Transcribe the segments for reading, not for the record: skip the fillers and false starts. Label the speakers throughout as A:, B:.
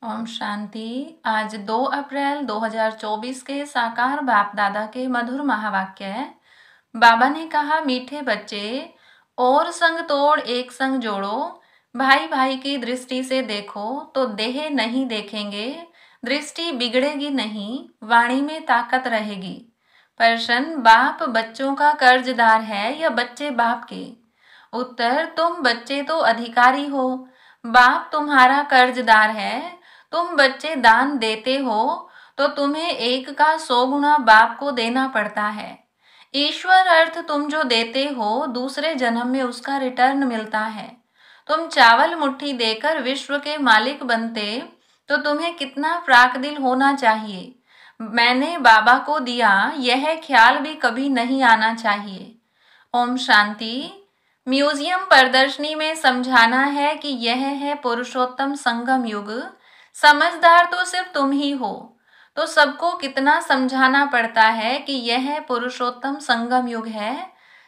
A: ओम शांति। आज 2 अप्रैल 2024 के साकार बाप दादा के मधुर महावाक्य है। बाबा ने कहा, मीठे बच्चे, और संग तोड़ एक संग जोड़ो। भाई भाई की दृष्टि से देखो तो देह नहीं देखेंगे, दृष्टि बिगड़ेगी नहीं, वाणी में ताकत रहेगी। प्रश्न, बाप बच्चों का कर्जदार है या बच्चे बाप के? उत्तर, तुम बच्चे तो अधिकारी हो, बाप तुम्हारा कर्जदार है। तुम बच्चे दान देते हो तो तुम्हें 1 का 100 गुना बाप को देना पड़ता है। ईश्वर अर्थ तुम जो देते हो दूसरे जन्म में उसका रिटर्न मिलता है। तुम चावल मुट्ठी देकर विश्व के मालिक बनते तो तुम्हें कितना प्राकदिल होना चाहिए। मैंने बाबा को दिया, यह ख्याल भी कभी नहीं आना चाहिए। ओम शांति। म्यूजियम प्रदर्शनी में समझाना है कि यह है पुरुषोत्तम संगम युग। समझदार तो सिर्फ तुम ही हो, तो सबको कितना समझाना पड़ता है कि यह पुरुषोत्तम संगम युग है।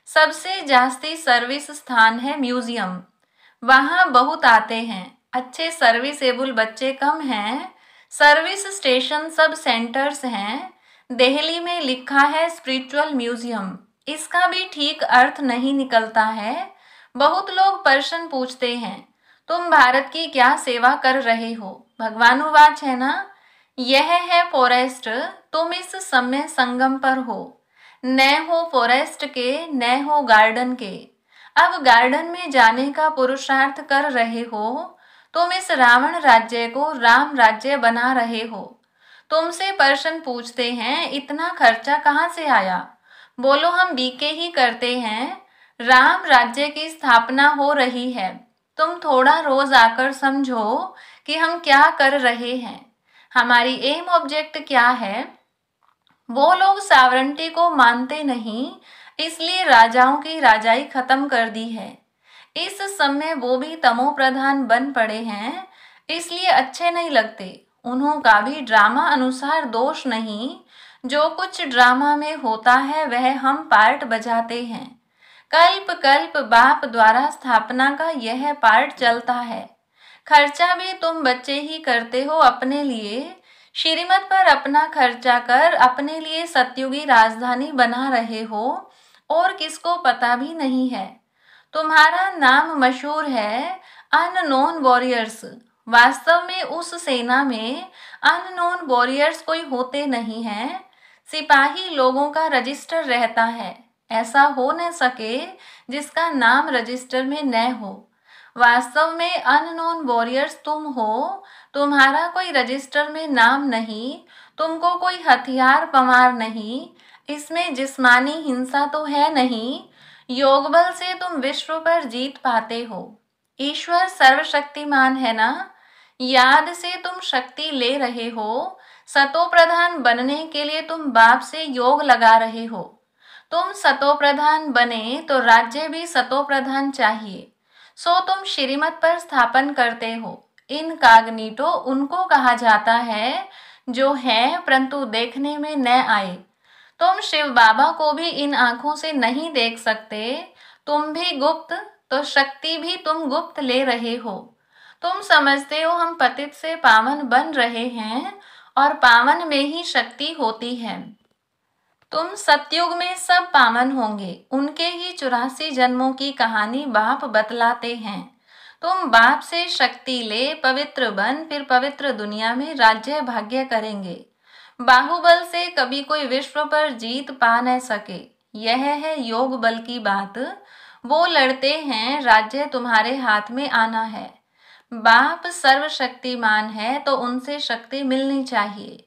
A: सबसे जास्ती सर्विस स्थान है म्यूजियम, वहां बहुत आते हैं। अच्छे सर्विसेबल बच्चे कम हैं। सर्विस स्टेशन सब सेंटर्स हैं। दिल्ली में लिखा है स्पिरिचुअल म्यूजियम, इसका भी ठीक अर्थ नहीं निकलता है। बहुत लोग प्रश्न पूछते हैं, तुम भारत की क्या सेवा कर रहे हो? भगवानुवाच है ना, यह है फॉरेस्ट, तुम इस समय संगम पर हो। न हो फॉरेस्ट के, न हो गार्डन के। अब गार्डन में जाने का पुरुषार्थ कर रहे हो। तुम इस रावण राज्य को राम राज्य बना रहे हो। तुमसे प्रश्न पूछते हैं, इतना खर्चा कहाँ से आया? बोलो, हम बीके ही करते हैं। राम राज्य की स्थापना हो रही है। तुम थोड़ा रोज आकर समझो कि हम क्या कर रहे हैं, हमारी एम ऑब्जेक्ट क्या है। वो लोग सॉवरेंटी को मानते नहीं, इसलिए राजाओं की राजाई खत्म कर दी है। इस समय वो भी तमो प्रधान बन पड़े हैं, इसलिए अच्छे नहीं लगते। उन्हों का भी ड्रामा अनुसार दोष नहीं। जो कुछ ड्रामा में होता है वह हम पार्ट बजाते हैं। कल्प कल्प बाप द्वारा स्थापना का यह पार्ट चलता है। खर्चा भी तुम बच्चे ही करते हो अपने लिए। श्रीमत पर अपना खर्चा कर अपने लिए सतयुगी राजधानी बना रहे हो, और किसको पता भी नहीं है। तुम्हारा नाम मशहूर है अननोन वॉरियर्स। वास्तव में उस सेना में अननोन वॉरियर्स कोई होते नहीं हैं। सिपाही लोगों का रजिस्टर रहता है। ऐसा हो न सके जिसका नाम रजिस्टर में न हो। वास्तव में अननोन वॉरियर्स तुम हो। तुम्हारा कोई रजिस्टर में नाम नहीं, तुमको कोई हथियार पमार नहीं, इसमें जिस्मानी हिंसा तो है नहीं। योग बल से तुम विश्व पर जीत पाते हो। ईश्वर सर्वशक्तिमान है ना। याद से तुम शक्ति ले रहे हो। सतो प्रधान बनने के लिए तुम बाप से योग लगा रहे हो। तुम सतो प्रधान बने तो राज्य भी सतो प्रधान चाहिए। सो तुम श्रीमत पर स्थापन करते हो। इनकॉग्निटो उनको कहा जाता है जो है परंतु देखने में न आए। तुम शिव बाबा को भी इन आंखों से नहीं देख सकते। तुम भी गुप्त, तो शक्ति भी तुम गुप्त ले रहे हो। तुम समझते हो हम पतित से पावन बन रहे हैं, और पावन में ही शक्ति होती है। तुम सतयुग में सब पावन होंगे। उनके ही 84 जन्मों की कहानी बाप बतलाते हैं। तुम बाप से शक्ति ले, पवित्र बन, फिर पवित्र दुनिया में राज्य भाग्य करेंगे। बाहुबल से कभी कोई विश्व पर जीत पा न सके। यह है योग बल की बात। वो लड़ते हैं, राज्य तुम्हारे हाथ में आना है। बाप सर्वशक्तिमान है तो उनसे शक्ति मिलनी चाहिए।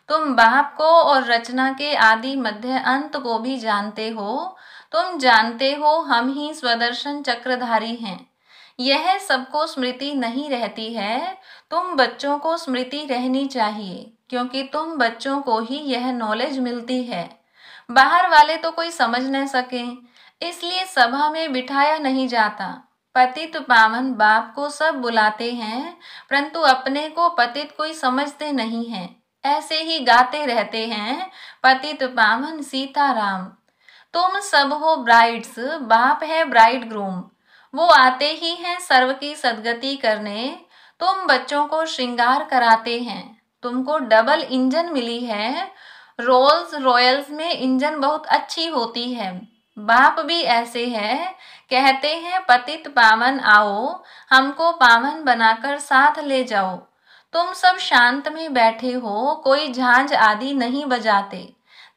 A: तुम बाप को और रचना के आदि मध्य अंत को भी जानते हो। तुम जानते हो हम ही स्वदर्शन चक्रधारी हैं। यह सबको स्मृति नहीं रहती है। तुम बच्चों को स्मृति रहनी चाहिए, क्योंकि तुम बच्चों को ही यह नॉलेज मिलती है। बाहर वाले तो कोई समझ न सके, इसलिए सभा में बिठाया नहीं जाता। पतित पावन बाप को सब बुलाते हैं, परंतु अपने को पतित कोई समझते नहीं है। ऐसे ही गाते रहते हैं, पतित पावन सीताराम। तुम सब हो ब्राइड्स, बाप है ब्राइड ग्रूम। वो आते ही हैं सर्व की सदगति करने। तुम बच्चों को श्रृंगार कराते हैं, तुमको डबल इंजन मिली है, रोल्स रॉयल्स में इंजन बहुत अच्छी होती है। बाप भी ऐसे हैं, कहते हैं पतित पावन आओ, हमको पावन बनाकर साथ ले जाओ। तुम सब शांत में बैठे हो, कोई झांझ आदि नहीं बजाते,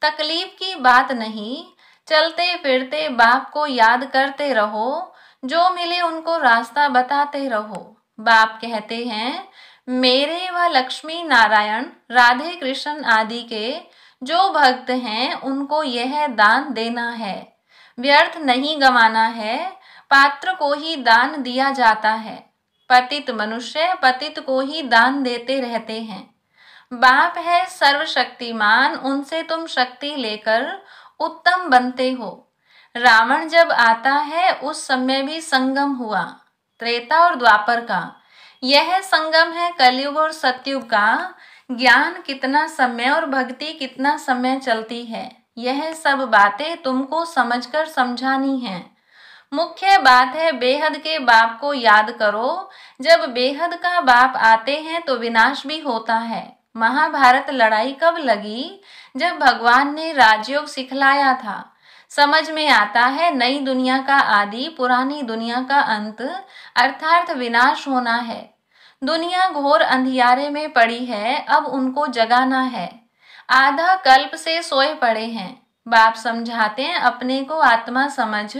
A: तकलीफ की बात नहीं, चलते फिरते बाप को याद करते रहो, जो मिले उनको रास्ता बताते रहो। बाप कहते हैं मेरे व लक्ष्मी नारायण राधे कृष्ण आदि के जो भक्त हैं उनको यह दान देना है, व्यर्थ नहीं गंवाना है, पात्र को ही दान दिया जाता है। पतित मनुष्य पतित को ही दान देते रहते हैं। बाप है सर्वशक्तिमान, उनसे तुम शक्ति लेकर उत्तम बनते हो। रावण जब आता है उस समय भी संगम हुआ, त्रेता और द्वापर का। यह संगम है कलयुग और सतयुग का। ज्ञान कितना समय और भक्ति कितना समय चलती है, यह सब बातें तुमको समझकर समझानी है। मुख्य बात है बेहद के बाप को याद करो। जब बेहद का बाप आते हैं तो विनाश भी होता है। महाभारत लड़ाई कब लगी? जब भगवान ने राजयोग सिखलाया था। समझ में आता है नई दुनिया का आदि, पुरानी दुनिया का अंत, अर्थात विनाश होना है। दुनिया घोर अंधियारे में पड़ी है, अब उनको जगाना है। आधा कल्प से सोए पड़े हैं। बाप समझाते हैं अपने को आत्मा समझ,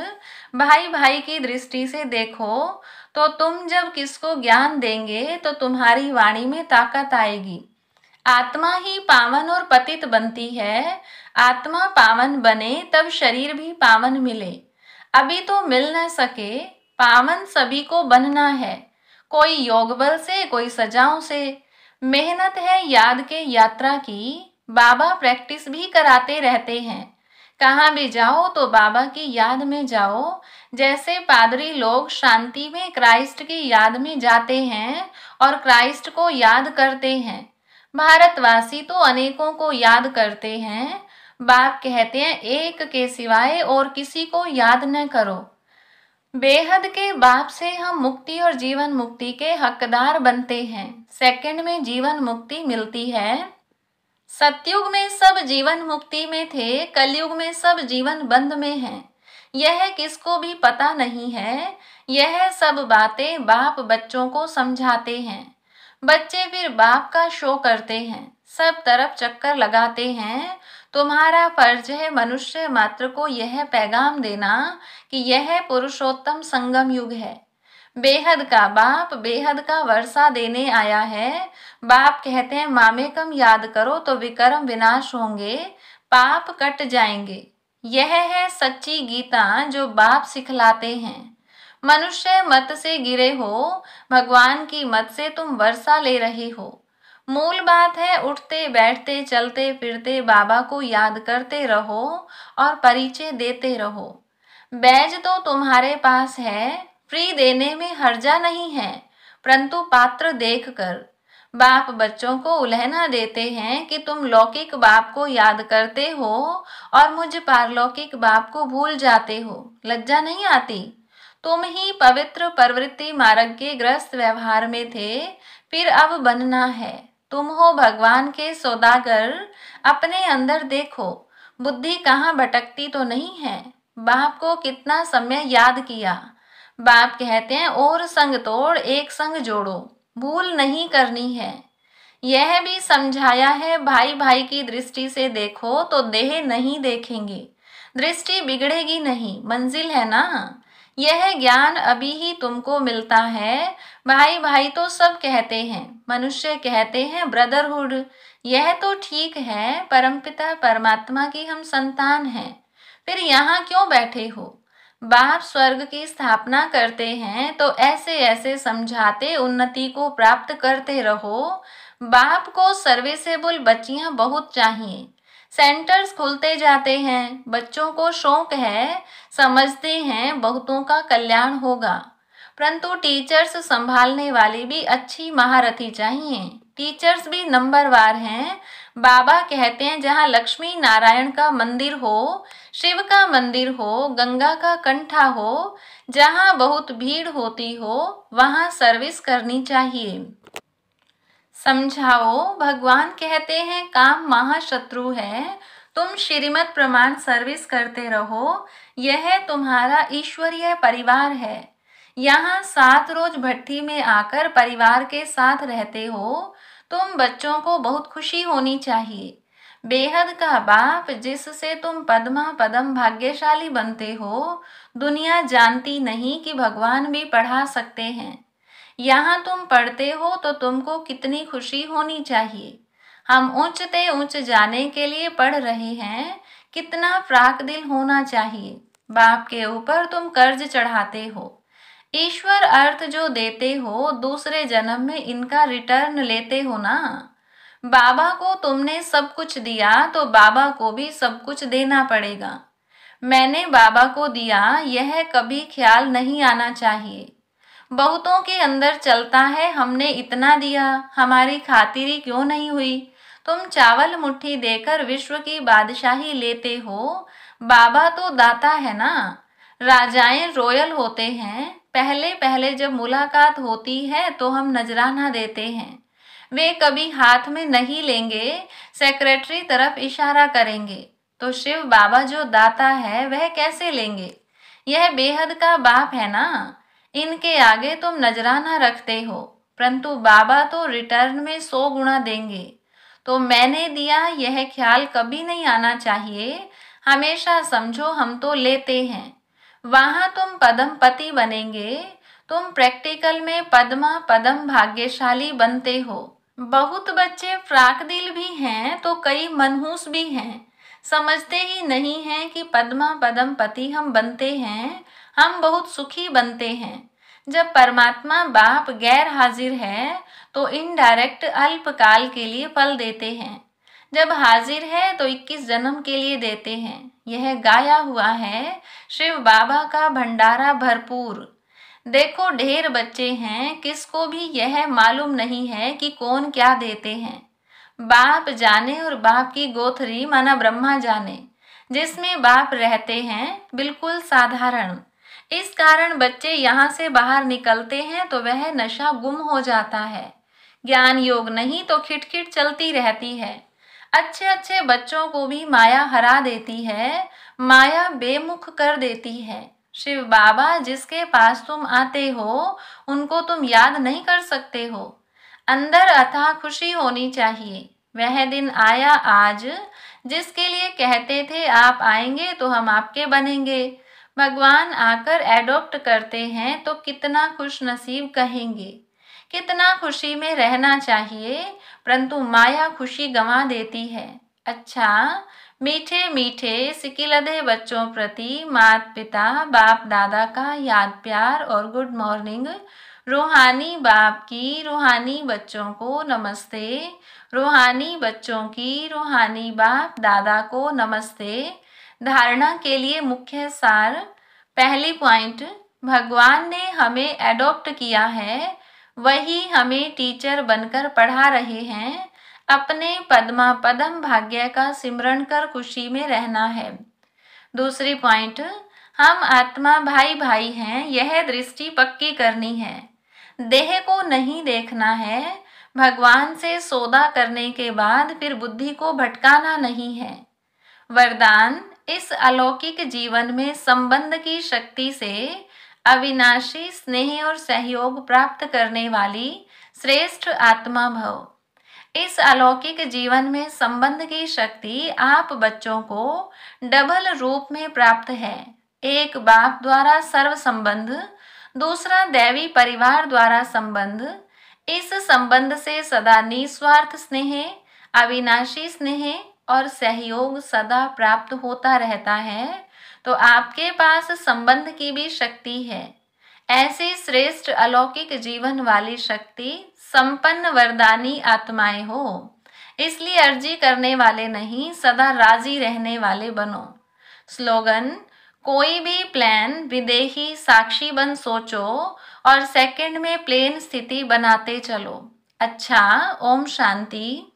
A: भाई भाई की दृष्टि से देखो, तो तुम जब किसको ज्ञान देंगे तो तुम्हारी वाणी में ताकत आएगी। आत्मा ही पावन और पतित बनती है। आत्मा पावन बने तब शरीर भी पावन मिले। अभी तो मिल न सके, पावन सभी को बनना है, कोई योग बल से, कोई सजाओं से। मेहनत है याद के यात्रा की, बाबा प्रैक्टिस भी कराते रहते हैं। कहाँ भी जाओ तो बाबा की याद में जाओ। जैसे पादरी लोग शांति में क्राइस्ट की याद में जाते हैं और क्राइस्ट को याद करते हैं। भारतवासी तो अनेकों को याद करते हैं। बाप कहते हैं एक के सिवाय और किसी को याद न करो। बेहद के बाप से हम मुक्ति और जीवन मुक्ति के हकदार बनते हैं। सेकंड में जीवन मुक्ति मिलती है। सतयुग में सब जीवन मुक्ति में थे, कलयुग में सब जीवन बंद में हैं। यह किसको भी पता नहीं है। यह सब बातें बाप बच्चों को समझाते हैं। बच्चे फिर बाप का शो करते हैं, सब तरफ चक्कर लगाते हैं। तुम्हारा फर्ज है मनुष्य मात्र को यह पैगाम देना कि यह पुरुषोत्तम संगम युग है। बेहद का बाप बेहद का वर्षा देने आया है। बाप कहते हैं मामेकम याद करो तो विकर्म विनाश होंगे, पाप कट जाएंगे। यह है सच्ची गीता जो बाप सिखलाते हैं। मनुष्य मत से गिरे हो, भगवान की मत से तुम वर्षा ले रहे हो। मूल बात है उठते बैठते चलते फिरते बाबा को याद करते रहो और परिचय देते रहो। बैज तो तुम्हारे पास है, फ्री देने में हर्जा नहीं है, परंतु पात्र देखकर। बाप बच्चों को उलहना देते हैं कि तुम लौकिक बाप को याद करते हो और मुझ पारलौकिक बाप को भूल जाते हो। लज्जा नहीं आती? तुम ही पवित्र प्रवृत्ति मार्ग के ग्रस्त व्यवहार में थे, फिर अब बनना है। तुम हो भगवान के सौदागर, अपने अंदर देखो, बुद्धि कहाँ भटकती तो नहीं है। बाप को कितना समय याद किया। बाप कहते हैं और संग तोड़ एक संग जोड़ो, भूल नहीं करनी है। यह भी समझाया है भाई भाई की दृष्टि से देखो तो देह नहीं देखेंगे, दृष्टि बिगड़ेगी नहीं, मंजिल है ना। यह ज्ञान अभी ही तुमको मिलता है। भाई भाई तो सब कहते हैं, मनुष्य कहते हैं ब्रदरहुड। यह तो ठीक है, परमपिता परमात्मा की हम संतान हैं, फिर यहाँ क्यों बैठे हो? बाप स्वर्ग की स्थापना करते हैं तो ऐसे ऐसे समझाते उन्नति को प्राप्त करते रहो। बाप को सर्विसेबल बच्चियां बहुत चाहिए। सेंटर्स खुलते जाते हैं, बच्चों को शौक है, समझते हैं बहुतों का कल्याण होगा, परंतु टीचर्स संभालने वाली भी अच्छी महारथी चाहिए। टीचर्स भी नंबरवार हैं। बाबा कहते हैं जहाँ लक्ष्मी नारायण का मंदिर हो, शिव का मंदिर हो, गंगा का कंठा हो, जहाँ बहुत भीड़ होती हो, वहाँ सर्विस करनी चाहिए। समझाओ, भगवान कहते हैं काम महाशत्रु है, तुम श्रीमत प्रमाण सर्विस करते रहो, यह तुम्हारा ईश्वरीय परिवार है। यहाँ 7 रोज भट्टी में आकर परिवार के साथ रहते हो, तुम बच्चों को बहुत खुशी होनी चाहिए। बेहद का बाप जिससे तुम पद्मा पदम भाग्यशाली बनते हो, दुनिया जानती नहीं कि भगवान भी पढ़ा सकते हैं। यहाँ तुम पढ़ते हो तो तुमको कितनी खुशी होनी चाहिए। हम ऊंचते ऊंच जाने के लिए पढ़ रहे हैं, कितना फ्राक दिल होना चाहिए। बाप के ऊपर तुम कर्ज चढ़ाते हो। ईश्वर अर्थ जो देते हो, दूसरे जन्म में इनका रिटर्न लेते हो ना। बाबा को तुमने सब कुछ दिया तो बाबा को भी सब कुछ देना पड़ेगा। मैंने बाबा को दिया, यह कभी ख्याल नहीं आना चाहिए। बहुतों के अंदर चलता है, हमने इतना दिया, हमारी खातिरी क्यों नहीं हुई। तुम चावल मुट्ठी देकर विश्व की बादशाही लेते हो, बाबा तो दाता है ना। राजाएं रॉयल होते हैं, पहले पहले जब मुलाकात होती है तो हम नजराना देते हैं। वे कभी हाथ में नहीं लेंगे, सेक्रेटरी तरफ इशारा करेंगे। तो शिव बाबा जो दाता है वह कैसे लेंगे। यह बेहद का बाप है ना। इनके आगे तुम नजराना रखते हो, परंतु बाबा तो रिटर्न में 100 गुना देंगे। तो मैंने दिया, यह ख्याल कभी नहीं आना चाहिए। हमेशा समझो हम तो लेते हैं। वहां तुम पदम पति बनेंगे। तुम प्रैक्टिकल में पद्मा पदम भाग्यशाली बनते हो। बहुत बच्चे फ्राक दिल भी हैं तो कई मनहूस भी हैं। समझते ही नहीं हैं कि पद्मा पदम पति हम बनते हैं, हम बहुत सुखी बनते हैं। जब परमात्मा बाप गैर हाजिर है तो इनडायरेक्ट अल्पकाल के लिए फल देते हैं। जब हाजिर है तो 21 जन्म के लिए देते हैं। यह गाया हुआ है, शिव बाबा का भंडारा भरपूर। देखो ढेर बच्चे हैं, किसको भी यह मालूम नहीं है कि कौन क्या देते हैं। बाप जाने और बाप की गोथरी माना ब्रह्मा जाने, जिसमें बाप रहते हैं, बिल्कुल साधारण। इस कारण बच्चे यहाँ से बाहर निकलते हैं तो वह नशा गुम हो जाता है। ज्ञान योग नहीं तो खिटखिट चलती रहती है। अच्छे अच्छे बच्चों को भी माया हरा देती है, माया बेमुख कर देती है। शिव बाबा जिसके पास तुम आते हो, उनको तुम याद नहीं कर सकते हो। अंदर अथाह खुशी होनी चाहिए। वह दिन आया आज, जिसके लिए कहते थे आप आएंगे तो हम आपके बनेंगे। भगवान आकर एडॉप्ट करते हैं तो कितना खुश नसीब कहेंगे। कितना खुशी में रहना चाहिए, परंतु माया खुशी गंवा देती है। अच्छा, मीठे मीठे सिकिलधे बच्चों प्रति माता पिता बाप दादा का याद प्यार और गुड मॉर्निंग। रूहानी बाप की रूहानी बच्चों को नमस्ते। रूहानी बच्चों की रूहानी बाप दादा को नमस्ते। धारणा के लिए मुख्य सार। पहली पॉइंट, भगवान ने हमें एडॉप्ट किया है, वही हमें टीचर बनकर पढ़ा रहे हैं। अपने पद्मा पदम भाग्य का सिमरण कर खुशी में रहना है। दूसरी पॉइंट, हम आत्मा भाई भाई हैं, यह दृष्टि पक्की करनी है। देह को नहीं देखना है। भगवान से सौदा करने के बाद फिर बुद्धि को भटकाना नहीं है। वरदान, इस अलौकिक जीवन में संबंध की शक्ति से अविनाशी स्नेह और सहयोग प्राप्त करने वाली श्रेष्ठ आत्मा भव। इस अलौकिक जीवन में संबंध की शक्ति आप बच्चों को डबल रूप में प्राप्त है। एक बाप द्वारा सर्व संबंध, दूसरा दैवी परिवार द्वारा संबंध। इस संबंध से सदा निस्वार्थ स्नेह, अविनाशी स्नेह और सहयोग सदा प्राप्त होता रहता है। तो आपके पास संबंध की भी शक्ति है। ऐसी श्रेष्ठ अलौकिक जीवन वाली शक्ति संपन्न वरदानी आत्माएं हो। इसलिए अर्जी करने वाले नहीं, सदा राजी रहने वाले बनो। स्लोगन, कोई भी प्लान विदेही साक्षी बन सोचो और सेकंड में प्लेन स्थिति बनाते चलो। अच्छा, ओम शांति।